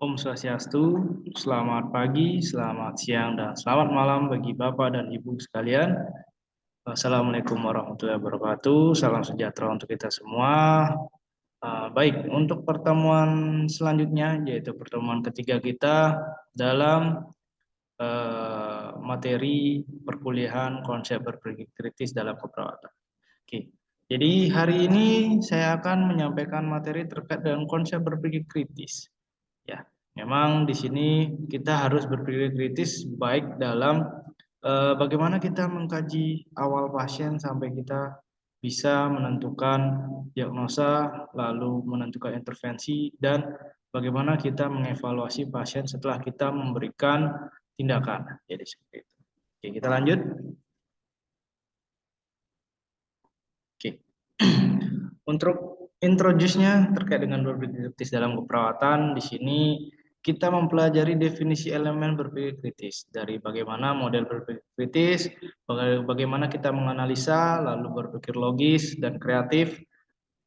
Om Swastiastu, selamat pagi, selamat siang, dan selamat malam bagi Bapak dan Ibu sekalian. Assalamualaikum warahmatullahi wabarakatuh, salam sejahtera untuk kita semua. Baik, untuk pertemuan selanjutnya, yaitu pertemuan ketiga kita dalam materi perkuliahan konsep berpikir kritis dalam keperawatan. Oke, jadi hari ini saya akan menyampaikan materi terkait dengan konsep berpikir kritis. Ya, memang di sini kita harus berpikir kritis baik dalam bagaimana kita mengkaji awal pasien sampai kita bisa menentukan diagnosa, lalu menentukan intervensi, dan bagaimana kita mengevaluasi pasien setelah kita memberikan tindakan. Jadi seperti itu. Oke, kita lanjut. Oke. Untuk introduce-nya terkait dengan berpikir kritis dalam keperawatan, di sini kita mempelajari definisi elemen berpikir kritis dari bagaimana model berpikir kritis, bagaimana kita menganalisa, lalu berpikir logis dan kreatif,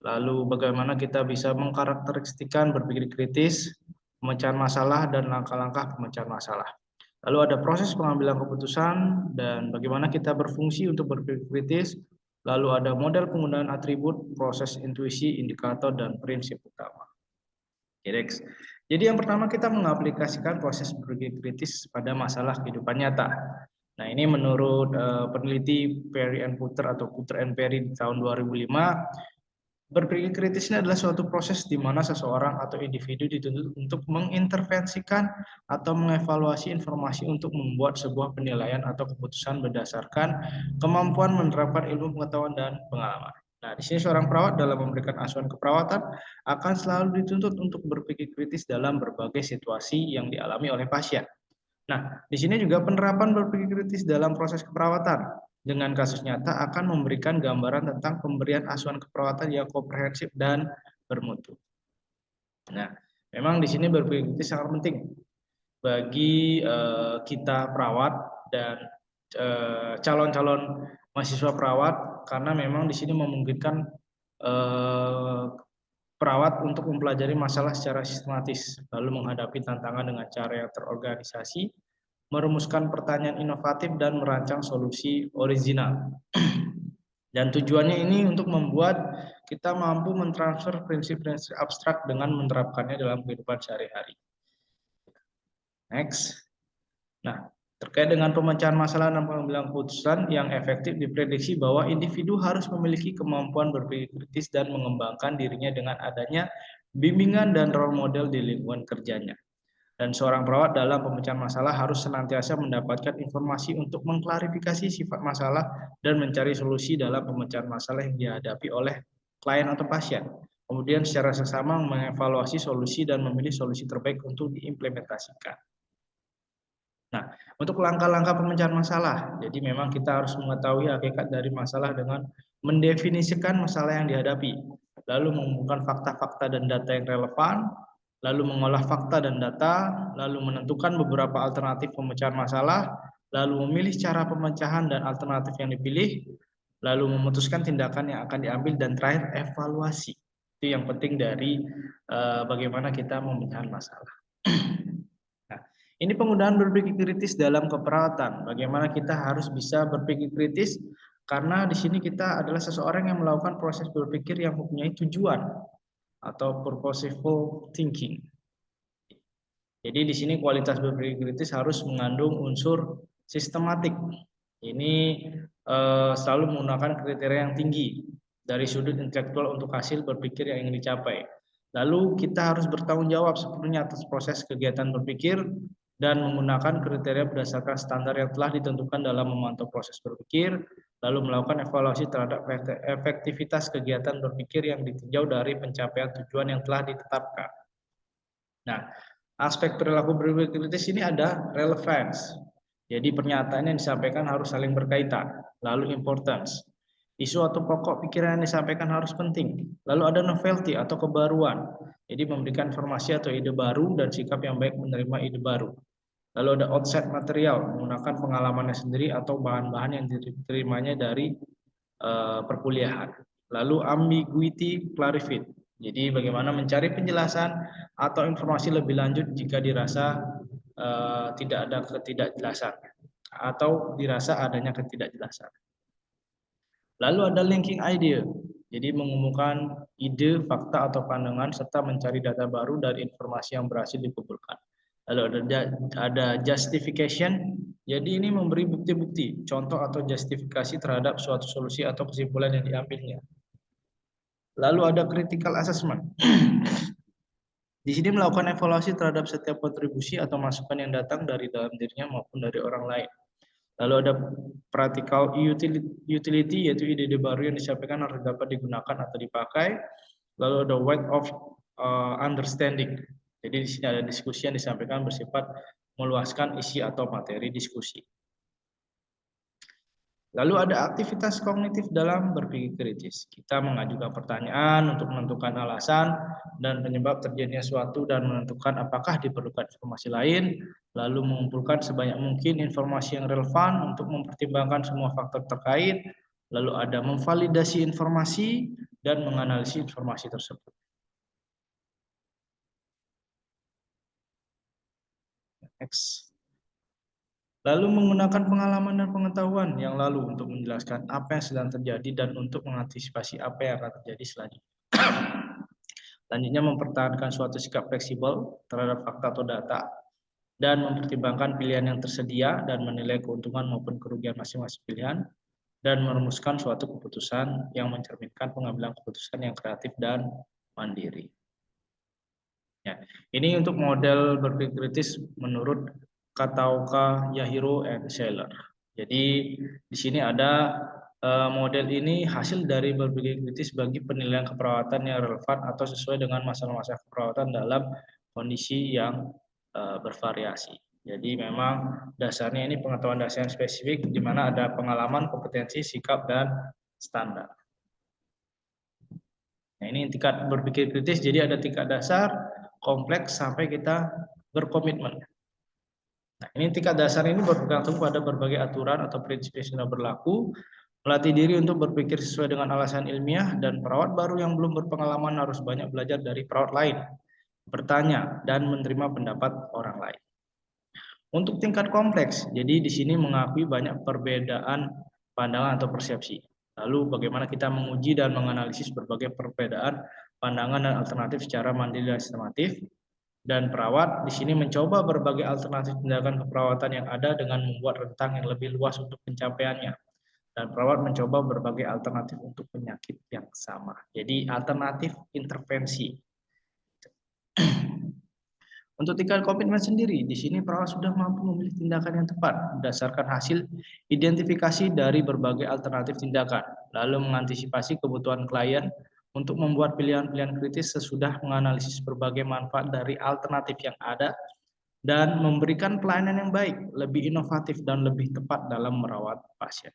lalu bagaimana kita bisa mengkarakteristikkan berpikir kritis, pemecahan masalah dan langkah-langkah pemecahan masalah. Lalu ada proses pengambilan keputusan dan bagaimana kita berfungsi untuk berpikir kritis. Lalu ada model penggunaan atribut, proses intuisi, indikator, dan prinsip utama. Next. Jadi yang pertama kita mengaplikasikan proses berpikir kritis pada masalah kehidupan nyata. Nah ini menurut peneliti Perry and Putter atau Putter and Perry di tahun 2005, berpikir kritis ini adalah suatu proses di mana seseorang atau individu dituntut untuk mengintervensikan atau mengevaluasi informasi untuk membuat sebuah penilaian atau keputusan berdasarkan kemampuan menerapkan ilmu pengetahuan dan pengalaman. Nah, di sini seorang perawat dalam memberikan asuhan keperawatan akan selalu dituntut untuk berpikir kritis dalam berbagai situasi yang dialami oleh pasien. Nah, di sini juga penerapan berpikir kritis dalam proses keperawatan dengan kasus nyata akan memberikan gambaran tentang pemberian asuhan keperawatan yang komprehensif dan bermutu. Nah, memang di sini berpikir kritis sangat penting bagi kita perawat dan calon-calon mahasiswa perawat karena memang di sini memungkinkan perawat untuk mempelajari masalah secara sistematis, lalu menghadapi tantangan dengan cara yang terorganisasi, merumuskan pertanyaan inovatif, dan merancang solusi original. Dan tujuannya ini untuk membuat kita mampu mentransfer prinsip-prinsip abstrak dengan menerapkannya dalam kehidupan sehari-hari. Next. Nah, terkait dengan pemecahan masalah dan pengambilan keputusan yang efektif diprediksi bahwa individu harus memiliki kemampuan berpikir kritis dan mengembangkan dirinya dengan adanya bimbingan dan role model di lingkungan kerjanya. Dan seorang perawat dalam pemecahan masalah harus senantiasa mendapatkan informasi untuk mengklarifikasi sifat masalah dan mencari solusi dalam pemecahan masalah yang dihadapi oleh klien atau pasien. Kemudian secara seksama mengevaluasi solusi dan memilih solusi terbaik untuk diimplementasikan. Nah, untuk langkah-langkah pemecahan masalah, jadi memang kita harus mengetahui hakikat dari masalah dengan mendefinisikan masalah yang dihadapi, lalu mengumpulkan fakta-fakta dan data yang relevan, lalu mengolah fakta dan data, lalu menentukan beberapa alternatif pemecahan masalah, lalu memilih cara pemecahan dan alternatif yang dipilih, lalu memutuskan tindakan yang akan diambil, dan terakhir evaluasi. Itu yang penting dari bagaimana kita memecahkan masalah. Nah, ini penggunaan berpikir kritis dalam keperawatan. Bagaimana kita harus bisa berpikir kritis karena di sini kita adalah seseorang yang melakukan proses berpikir yang mempunyai tujuan atau purposeful thinking. Jadi di sini kualitas berpikir kritis harus mengandung unsur sistematik. Ini selalu menggunakan kriteria yang tinggi dari sudut intelektual untuk hasil berpikir yang ingin dicapai. Lalu kita harus bertanggung jawab sepenuhnya atas proses kegiatan berpikir dan menggunakan kriteria berdasarkan standar yang telah ditentukan dalam memantau proses berpikir, lalu melakukan evaluasi terhadap efektivitas kegiatan berpikir yang ditinjau dari pencapaian tujuan yang telah ditetapkan. Nah, aspek perilaku berpikir kritis ini ada relevance. Jadi pernyataan yang disampaikan harus saling berkaitan. Lalu importance. Isu atau pokok pikiran yang disampaikan harus penting. Lalu ada novelty atau kebaruan. Jadi memberikan informasi atau ide baru dan sikap yang baik menerima ide baru. Lalu ada outset material, menggunakan pengalamannya sendiri atau bahan-bahan yang diterimanya dari perkuliahan. Lalu ambiguity clarified. Jadi bagaimana mencari penjelasan atau informasi lebih lanjut jika dirasa tidak ada ketidakjelasan atau dirasa adanya ketidakjelasan. Lalu ada linking idea. Jadi mengumumkan ide, fakta atau pandangan serta mencari data baru dari informasi yang berhasil dikumpulkan. Lalu ada justification. Jadi ini memberi bukti-bukti, contoh atau justifikasi terhadap suatu solusi atau kesimpulan yang diambilnya. Lalu ada critical assessment. Di sini melakukan evaluasi terhadap setiap kontribusi atau masukan yang datang dari dalam dirinya maupun dari orang lain. Lalu ada practical utility, yaitu ide-ide baru yang disampaikan harus dapat digunakan atau dipakai. Lalu ada weight of understanding. Jadi di sini ada diskusi yang disampaikan bersifat meluaskan isi atau materi diskusi. Lalu ada aktivitas kognitif dalam berpikir kritis. Kita mengajukan pertanyaan untuk menentukan alasan dan penyebab terjadinya suatu dan menentukan apakah diperlukan informasi lain, lalu mengumpulkan sebanyak mungkin informasi yang relevan untuk mempertimbangkan semua faktor terkait, lalu ada memvalidasi informasi dan menganalisis informasi tersebut. Next. Lalu menggunakan pengalaman dan pengetahuan yang lalu untuk menjelaskan apa yang sedang terjadi dan untuk mengantisipasi apa yang akan terjadi selanjutnya. Selanjutnya mempertahankan suatu sikap fleksibel terhadap fakta atau data dan mempertimbangkan pilihan yang tersedia dan menilai keuntungan maupun kerugian masing-masing pilihan dan merumuskan suatu keputusan yang mencerminkan pengambilan keputusan yang kreatif dan mandiri. Ya, ini untuk model berpikir kritis menurut Kataoka, Yahiro, and Scheller. Jadi di sini ada model ini hasil dari berpikir kritis bagi penilaian keperawatan yang relevan atau sesuai dengan masalah-masalah keperawatan dalam kondisi yang bervariasi. Jadi memang dasarnya ini pengetahuan dasar yang spesifik di mana ada pengalaman, kompetensi, sikap, dan standar. Nah, ini tingkat berpikir kritis, jadi ada tingkat dasar, kompleks, sampai kita berkomitmen. Nah, ini tingkat dasar ini bergantung pada berbagai aturan atau prinsip yang sudah berlaku, melatih diri untuk berpikir sesuai dengan alasan ilmiah, dan perawat baru yang belum berpengalaman harus banyak belajar dari perawat lain, bertanya, dan menerima pendapat orang lain. Untuk tingkat kompleks, jadi di sini mengakui banyak perbedaan pandangan atau persepsi. Lalu bagaimana kita menguji dan menganalisis berbagai perbedaan pandangan dan alternatif secara mandiri dan sistematif. Dan perawat di sini mencoba berbagai alternatif tindakan keperawatan yang ada dengan membuat rentang yang lebih luas untuk pencapaiannya. Dan perawat mencoba berbagai alternatif untuk penyakit yang sama. Jadi alternatif intervensi. Untuk tingkat komitmen sendiri, di sini perawat sudah mampu memilih tindakan yang tepat berdasarkan hasil identifikasi dari berbagai alternatif tindakan, lalu mengantisipasi kebutuhan klien untuk membuat pilihan-pilihan kritis sesudah menganalisis berbagai manfaat dari alternatif yang ada dan memberikan pelayanan yang baik, lebih inovatif dan lebih tepat dalam merawat pasien.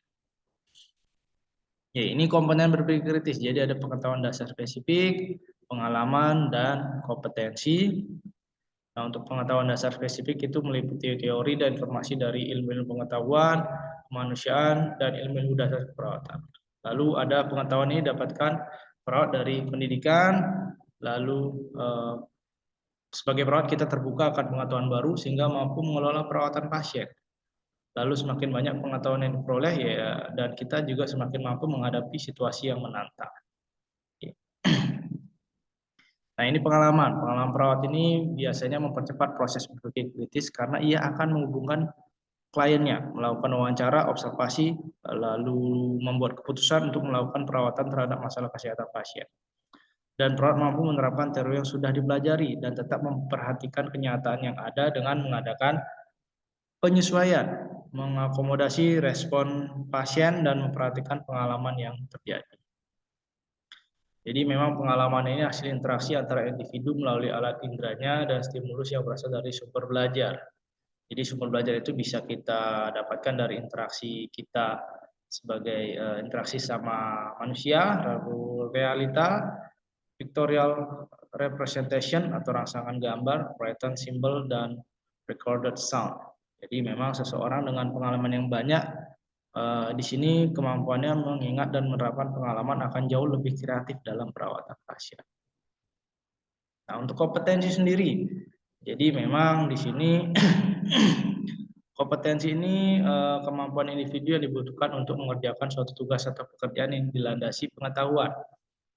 Ya, ini komponen berpikir kritis. Jadi ada pengetahuan dasar spesifik, pengalaman, dan kompetensi. Nah, untuk pengetahuan dasar spesifik itu meliputi teori dan informasi dari ilmu pengetahuan, kemanusiaan, dan ilmu dasar keperawatan. Lalu ada pengetahuan ini dapatkan perawat dari pendidikan, lalu sebagai perawat kita terbuka akan pengetahuan baru sehingga mampu mengelola perawatan pasien. Lalu semakin banyak pengetahuan yang diperoleh ya, dan kita juga semakin mampu menghadapi situasi yang menantang. Nah, ini pengalaman. Pengalaman perawat ini biasanya mempercepat proses berpikir kritis karena ia akan menghubungkan kliennya, melakukan wawancara, observasi, lalu membuat keputusan untuk melakukan perawatan terhadap masalah kesehatan pasien. Dan perawat mampu menerapkan teori yang sudah dipelajari dan tetap memperhatikan kenyataan yang ada dengan mengadakan penyesuaian, mengakomodasi respon pasien, dan memperhatikan pengalaman yang terjadi. Jadi memang pengalaman ini hasil interaksi antara individu melalui alat inderanya dan stimulus yang berasal dari sumber belajar. Jadi sumber belajar itu bisa kita dapatkan dari interaksi kita sebagai interaksi sama manusia, lalu realita, pictorial representation atau rangsangan gambar, written symbol, dan recorded sound. Jadi memang seseorang dengan pengalaman yang banyak di sini kemampuannya mengingat dan menerapkan pengalaman akan jauh lebih kreatif dalam perawatan pasien. Nah, untuk kompetensi sendiri, jadi memang di sini kompetensi ini kemampuan individu yang dibutuhkan untuk mengerjakan suatu tugas atau pekerjaan yang dilandasi pengetahuan,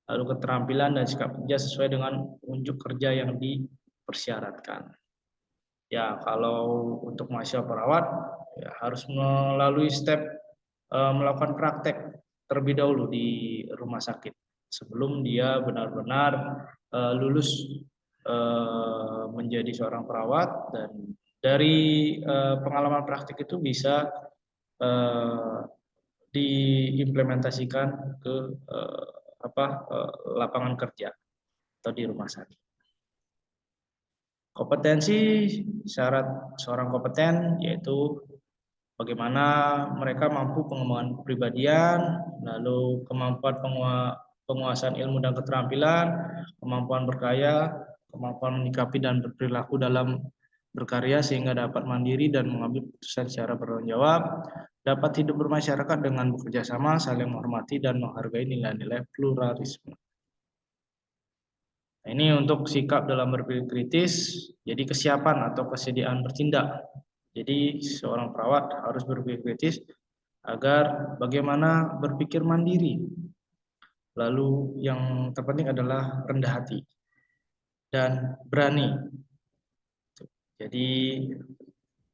lalu keterampilan dan sikap kerja sesuai dengan unjuk kerja yang dipersyaratkan. Ya, kalau untuk mahasiswa perawat ya harus melalui step melakukan praktek terlebih dahulu di rumah sakit sebelum dia benar-benar lulus menjadi seorang perawat, dan dari pengalaman praktik itu bisa diimplementasikan ke lapangan kerja atau di rumah sakit. Kompetensi syarat seorang kompeten yaitu bagaimana mereka mampu pengembangan kepribadian, lalu kemampuan penguasaan ilmu dan keterampilan, kemampuan berkarya, kemampuan menyikapi dan berperilaku dalam berkarya sehingga dapat mandiri dan mengambil keputusan secara bertanggung jawab, dapat hidup bermasyarakat dengan bekerja sama, saling menghormati dan menghargai nilai-nilai pluralisme. Nah, ini untuk sikap dalam berpikir kritis, jadi kesiapan atau kesediaan bertindak. Jadi seorang perawat harus berpikir kritis agar bagaimana berpikir mandiri. Lalu yang terpenting adalah rendah hati dan berani. Jadi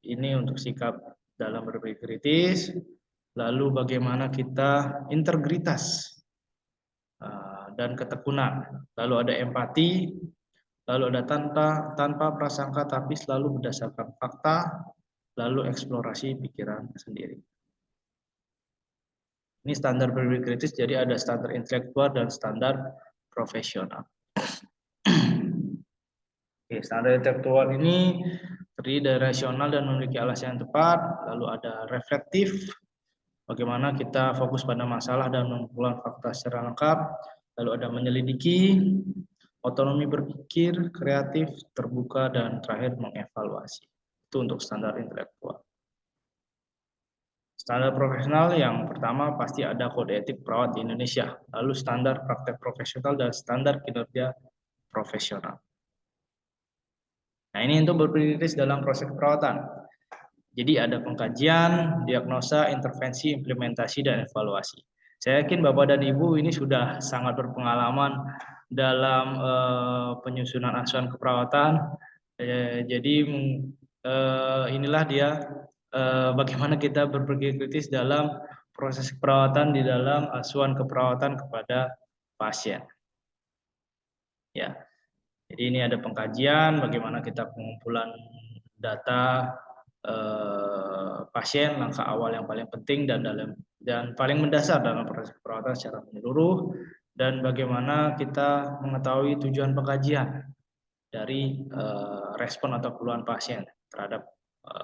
ini untuk sikap dalam berpikir kritis. Lalu bagaimana kita integritas dan ketekunan. Lalu ada empati, lalu ada tanpa prasangka tapi selalu berdasarkan fakta, lalu eksplorasi pikiran sendiri. Ini standar berpikir kritis, jadi ada standar intelektual dan standar profesional. Oke, standar intelektual ini terdiri dari rasional dan memiliki alasan yang tepat, lalu ada reflektif, bagaimana kita fokus pada masalah dan mengumpulkan fakta secara lengkap, lalu ada menyelidiki, otonomi berpikir, kreatif, terbuka, dan terakhir mengevaluasi. Itu untuk standar intelektual. Standar profesional yang pertama pasti ada kode etik perawat di Indonesia, lalu standar praktek profesional dan standar kinerja profesional. Nah, ini untuk berpikir kritis dalam proses perawatan. Jadi ada pengkajian, diagnosa, intervensi, implementasi, dan evaluasi. Saya yakin Bapak dan Ibu ini sudah sangat berpengalaman dalam penyusunan asuhan keperawatan. Jadi inilah dia bagaimana kita berpikir kritis dalam proses perawatan di dalam asuhan keperawatan kepada pasien. Ya, jadi ini ada pengkajian bagaimana kita pengumpulan data pasien, langkah awal yang paling penting dan paling mendasar dalam proses perawatan secara menyeluruh, dan bagaimana kita mengetahui tujuan pengkajian dari respon atau keluhan pasien terhadap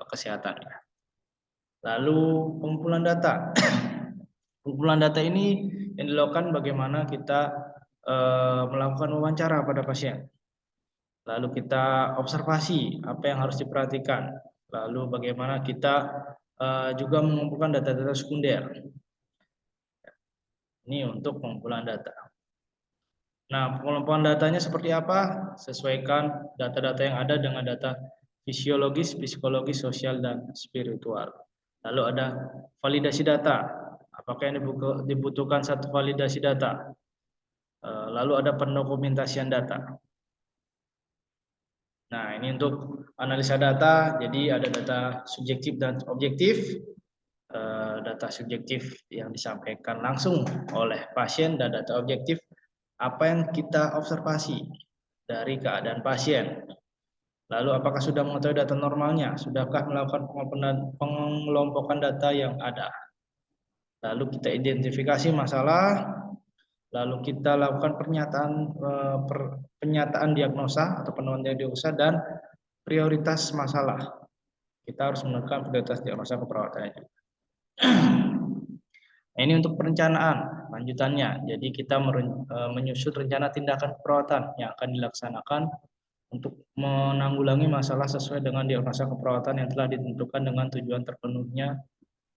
kesehatannya. Lalu pengumpulan data. Pengumpulan data ini yang dilakukan bagaimana kita melakukan wawancara pada pasien. Lalu kita observasi apa yang harus diperhatikan. Lalu bagaimana kita juga mengumpulkan data-data sekunder. Ini untuk pengumpulan data. Nah, pengumpulan datanya seperti apa? Sesuaikan data-data yang ada dengan data fisiologis, psikologis, sosial, dan spiritual. Lalu ada validasi data. Apakah yang dibutuhkan satu validasi data? Lalu ada pendokumentasian data. Nah, ini untuk analisa data. Jadi ada data subjektif dan objektif. Data subjektif yang disampaikan langsung oleh pasien dan data objektif apa yang kita observasi dari keadaan pasien. Lalu apakah sudah mengetahui data normalnya? Sudahkah melakukan pengelompokan data yang ada? Lalu kita identifikasi masalah, lalu kita lakukan pernyataan diagnosa atau penemuan diagnosa dan prioritas masalah. Kita harus menekan prioritas diagnosa keperawatannya. Nah, ini untuk perencanaan lanjutannya. Jadi kita menyusun rencana tindakan keperawatan yang akan dilaksanakan untuk menanggulangi masalah sesuai dengan diagnosa keperawatan yang telah ditentukan dengan tujuan terpenuhnya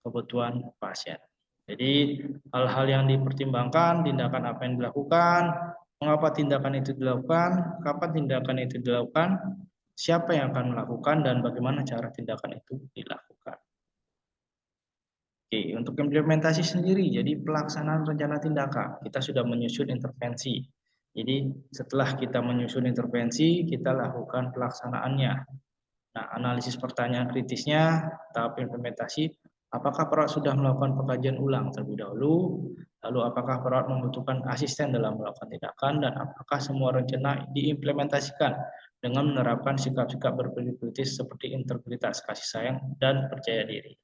kebutuhan pasien. Jadi hal-hal yang dipertimbangkan, tindakan apa yang dilakukan, mengapa tindakan itu dilakukan, kapan tindakan itu dilakukan, siapa yang akan melakukan, dan bagaimana cara tindakan itu dilakukan. Oke, untuk implementasi sendiri, jadi pelaksanaan rencana tindakan, kita sudah menyusun intervensi. Jadi setelah kita menyusun intervensi, kita lakukan pelaksanaannya. Nah, analisis pertanyaan kritisnya, tahap implementasi, apakah perawat sudah melakukan pengkajian ulang terlebih dahulu, lalu apakah perawat membutuhkan asisten dalam melakukan tindakan, dan apakah semua rencana diimplementasikan dengan menerapkan sikap-sikap berperilaku kritis seperti integritas, kasih sayang, dan percaya diri.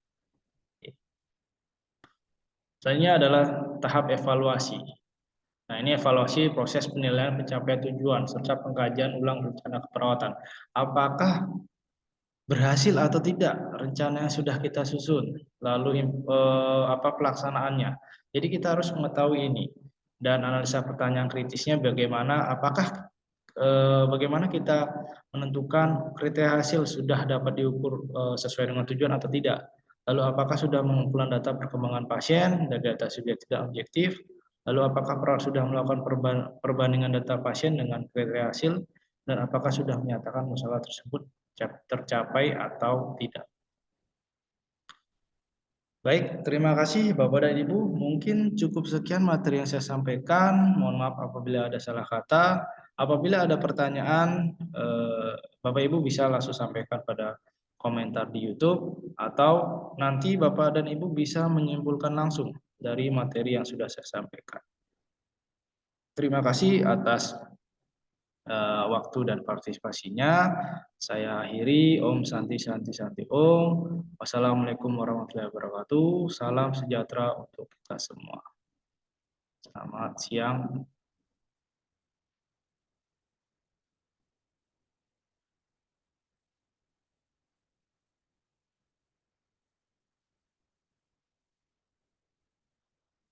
Selanjutnya adalah tahap evaluasi. Nah, ini evaluasi proses penilaian pencapaian tujuan serta pengkajian ulang rencana keperawatan. Apakah berhasil atau tidak rencana yang sudah kita susun, lalu apa pelaksanaannya. Jadi kita harus mengetahui ini dan analisa pertanyaan kritisnya bagaimana kita menentukan kriteria hasil sudah dapat diukur sesuai dengan tujuan atau tidak. Lalu apakah sudah mengumpulkan data perkembangan pasien dari data subjektif dan objektif. Lalu apakah perawat sudah melakukan perbandingan data pasien dengan kriteria hasil, dan apakah sudah menyatakan masalah tersebut tercapai atau tidak. Baik, terima kasih Bapak dan Ibu. Mungkin cukup sekian materi yang saya sampaikan. Mohon maaf apabila ada salah kata. Apabila ada pertanyaan, Bapak Ibu bisa langsung sampaikan pada komentar di YouTube, atau nanti Bapak dan Ibu bisa menyimpulkan langsung dari materi yang sudah saya sampaikan. Terima kasih atas waktu dan partisipasinya. Saya akhiri. Om Santi Santi Santi Om. Wassalamualaikum warahmatullahi wabarakatuh. Salam sejahtera untuk kita semua. Selamat siang.